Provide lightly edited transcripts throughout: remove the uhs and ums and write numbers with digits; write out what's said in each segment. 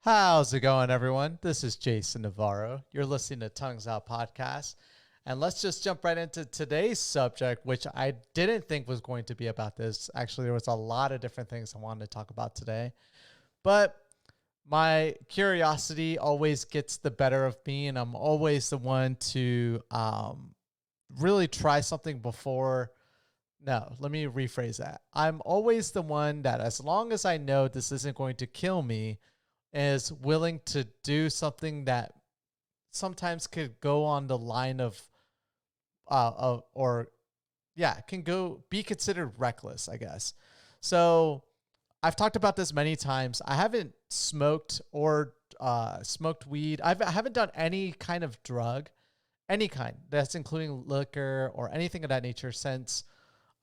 How's it going, everyone? This is Jason Navarro. You're listening to Tongues Out Podcast. And let's just jump right into today's subject, which I didn't think was going to be about this. Actually, there was a lot of different things I wanted to talk about today. But my curiosity always gets the better of me, and I'm always the one to really try something before. No, let me rephrase that. I'm always the one that, as long as I know this isn't going to kill me, is willing to do something that sometimes could go on the line or yeah, can go be considered reckless, I guess. So I've talked about this many times. I haven't smoked or smoked weed. I haven't done any kind of drug, any kind that's including liquor or anything of that nature since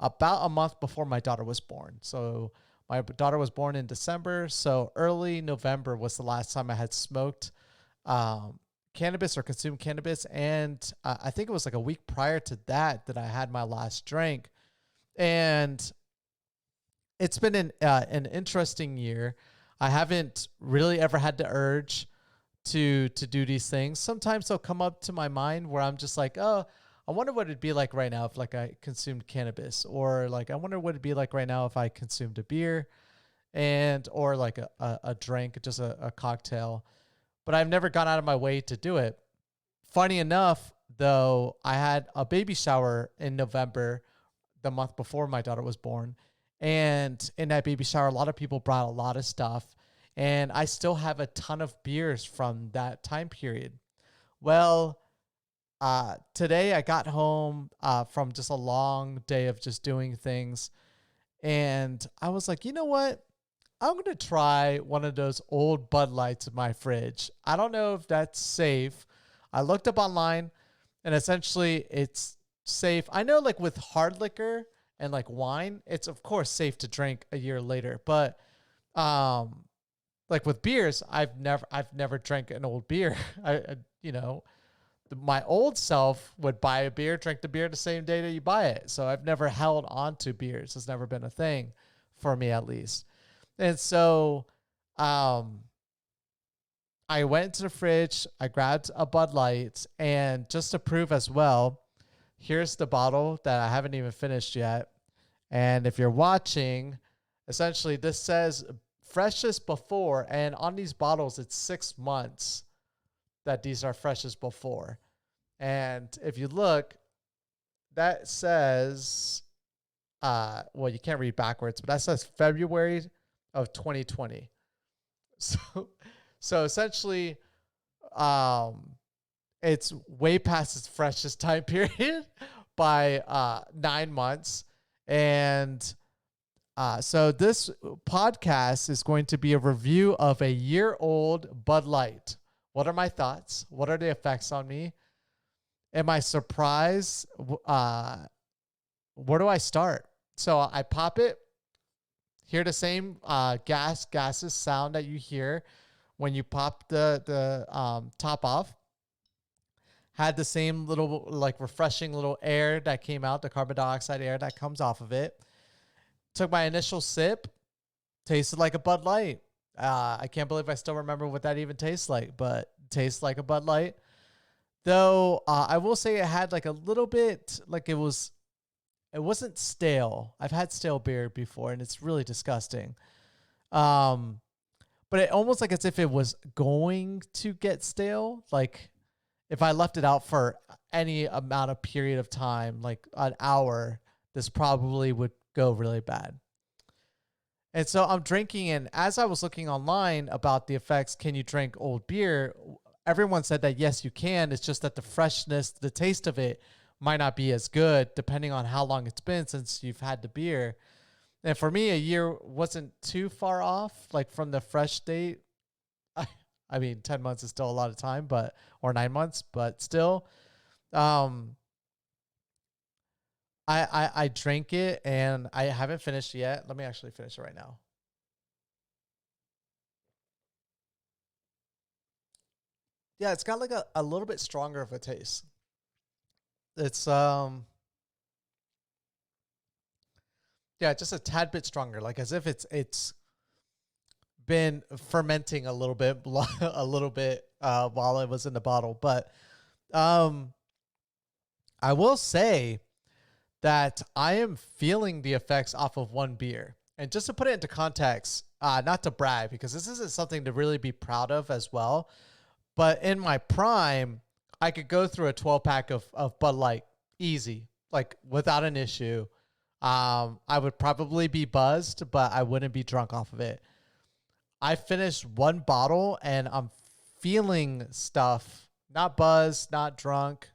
about a month before my daughter was born. So my daughter was born in December. So early November was the last time I had smoked cannabis or consumed cannabis. And I think it was like a week prior to that I had my last drink. And it's been an interesting year. I haven't really ever had the urge to do these things. Sometimes they'll come up to my mind where I'm just like, oh, I wonder what it'd be like right now if like I consumed cannabis, or like I wonder what it'd be like right now if I consumed a beer and or like a drink, just a cocktail. But I've never gone out of my way to do it. Funny enough, though, I had a baby shower in November, the month before my daughter was born. And in that baby shower, a lot of people brought a lot of stuff. And I still have a ton of beers from that time period. Well, today I got home from just a long day of just doing things. And I was like, you know what? I'm going to try one of those old Bud Lights in my fridge. I don't know if that's safe. I looked up online and essentially it's safe. I know like with hard liquor and like wine, it's of course safe to drink a year later, but um like with beers, I've never drank an old beer. I you know, my old self would buy a beer, drink the beer the same day that you buy it. So I've never held on to beers. It's never been a thing for me, at least. And so um, I went to the fridge, I grabbed a Bud Light, and just to prove as well, here's the bottle that I haven't even finished yet. And if you're watching, essentially this says freshest before, and on these bottles, it's 6 months that these are freshest before. And if you look, that says, well, you can't read backwards, but that says February of 2020. So, so essentially, um, it's way past its freshest time period by 9 months. And so this podcast is going to be a review of a year old Bud Light. What are my thoughts? What are the effects on me? Am I surprised? Where do I start? So I pop it, hear the same gases sound that you hear when you pop the top off. Had the same little like refreshing little air that came out, the carbon dioxide air that comes off of it. Took my initial sip, tasted like a Bud Light. I can't believe I still remember what that even tastes like, but tastes like a Bud Light. Though I will say it had like a little bit, like it wasn't stale. I've had stale beer before, and it's really disgusting. Um, but it almost like as if it was going to get stale. Like if I left it out for any amount of period of time, like an hour, this probably would go really bad. And so I'm drinking, and as I was looking online about the effects, can you drink old beer? Everyone said that yes, you can. It's just that the freshness, the taste of it might not be as good depending on how long it's been since you've had the beer. And for me, a year wasn't too far off, like from the fresh date. I mean, 10 months is still a lot of time, but, or 9 months, but still, um, I drank it and I haven't finished yet. Let me actually finish it right now. Yeah, it's got like a little bit stronger of a taste. It's yeah, just a tad bit stronger, like as if it's been fermenting a little bit, a little bit while it was in the bottle. But um, I will say that I am feeling the effects off of one beer. And just to put it into context, not to brag, because this isn't something to really be proud of as well. But in my prime, I could go through a 12 pack of Bud Light easy, like without an issue. I would probably be buzzed, but I wouldn't be drunk off of it. I finished one bottle and I'm feeling stuff, not buzzed, not drunk.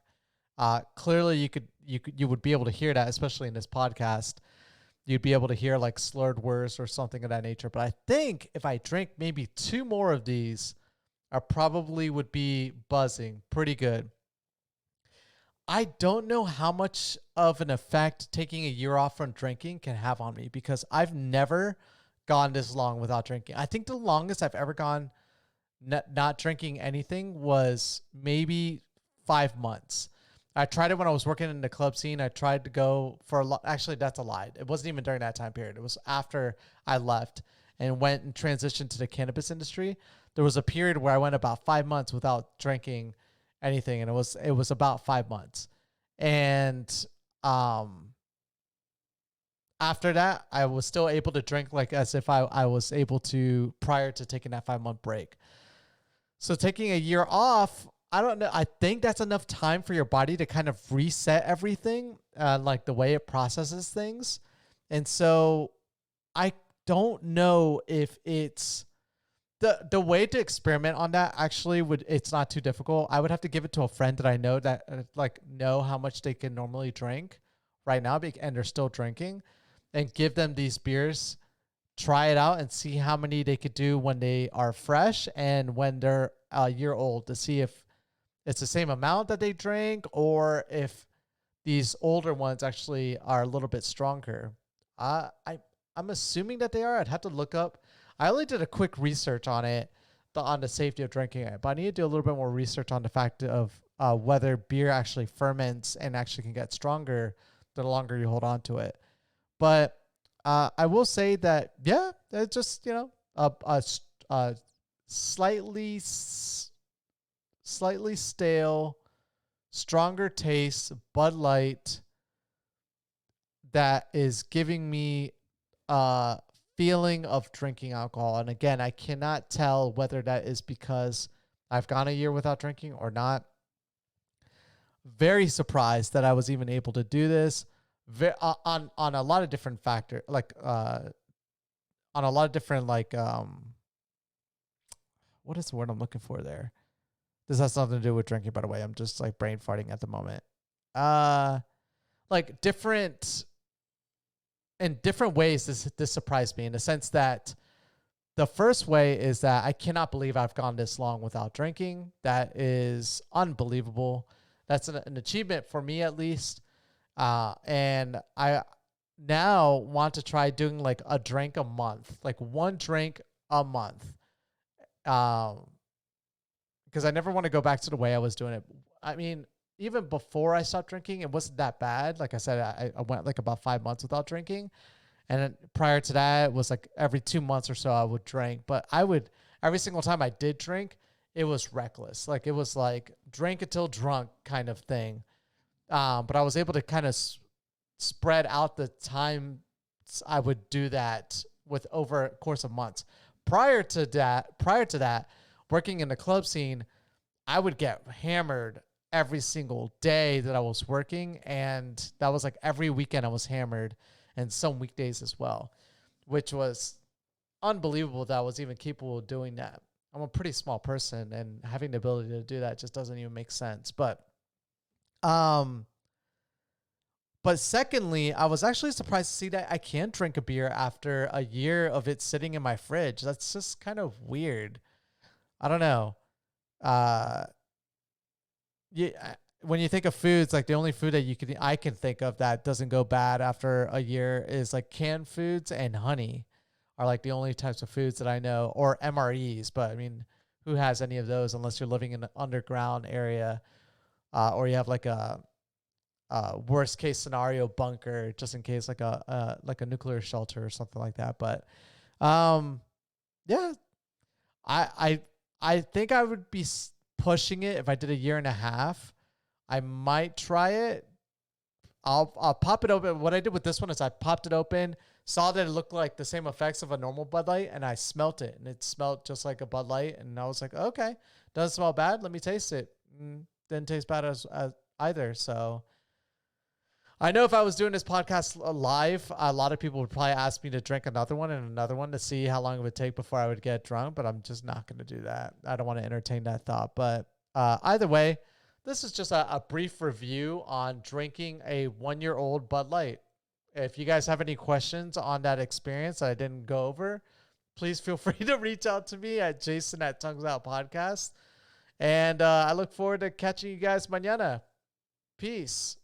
Clearly you would be able to hear that, especially in this podcast. You'd be able to hear like slurred words or something of that nature. But I think if I drink maybe two more of these, I probably would be buzzing pretty good. I don't know how much of an effect taking a year off from drinking can have on me because I've never gone this long without drinking. I think the longest I've ever gone not drinking anything was maybe 5 months. I tried it when I was working in the club scene. I tried to go for actually, that's a lie. It wasn't even during that time period. It was after I left and went and transitioned to the cannabis industry. There was a period where I went about 5 months without drinking anything, and it was about 5 months. And after that, I was still able to drink like as if I was able to prior to taking that 5 month break. So taking a year off, I don't know. I think that's enough time for your body to kind of reset everything, like the way it processes things. And so I don't know if it's the way to experiment on that actually it's not too difficult. I would have to give it to a friend that I know that like know how much they can normally drink right now and they're still drinking, and give them these beers, try it out and see how many they could do when they are fresh and when they're a year old, to see if it's the same amount that they drink or if these older ones actually are a little bit stronger. I'm assuming that they are. I'd have to look up. I only did a quick research on it, on the safety of drinking it, but I need to do a little bit more research on the fact of whether beer actually ferments and actually can get stronger the longer you hold on to it. But I will say that, yeah, it's just, a slightly stale, stronger taste Bud Light that is giving me a feeling of drinking alcohol. And again, I cannot tell whether that is because I've gone a year without drinking or not. Very surprised that I was even able to do this. On a lot of different factors, like on a lot of different what is the word I'm looking for there? This has nothing to do with drinking, by the way. I'm just like brain farting at the moment. Like in different ways, this surprised me in the sense that the first way is that I cannot believe I've gone this long without drinking. That is unbelievable. That's an achievement for me, at least. And I now want to try doing like a drink a month, like one drink a month. Because I never want to go back to the way I was doing it. I mean, even before I stopped drinking, it wasn't that bad. Like I said, I went like about 5 months without drinking. And then prior to that, it was like every 2 months or so I would drink. But every single time I did drink, it was reckless. Like it was like drink until drunk kind of thing. But I was able to kind of spread out the time I would do that with over a course of months. Prior to that, working in the club scene, I would get hammered every single day that I was working. And that was like every weekend I was hammered, and some weekdays as well, which was unbelievable that I was even capable of doing that. I'm a pretty small person, and having the ability to do that just doesn't even make sense. But secondly, I was actually surprised to see that I can drink a beer after a year of it sitting in my fridge. That's just kind of weird. I don't know. Yeah, when you think of foods, like the only food that I can think of that doesn't go bad after a year is like canned foods and honey are like the only types of foods that I know, or MREs. But I mean, who has any of those unless you're living in an underground area, or you have like a worst case scenario bunker just in case, like a nuclear shelter or something like that. But yeah, I I think I would be pushing it if I did a year and a half. I might try it. I'll pop it open. What I did with this one is I popped it open, saw that it looked like the same effects of a normal Bud Light, and I smelt it, and it smelled just like a Bud Light, and I was like, okay, doesn't smell bad. Let me taste it. Didn't taste bad as either. So I know if I was doing this podcast live, a lot of people would probably ask me to drink another one and another one to see how long it would take before I would get drunk, but I'm just not going to do that. I don't want to entertain that thought. But either way, this is just a brief review on drinking a 1-year-old Bud Light. If you guys have any questions on that experience that I didn't go over, please feel free to reach out to me at Jason at Tongues Out Podcast. And I look forward to catching you guys mañana. Peace.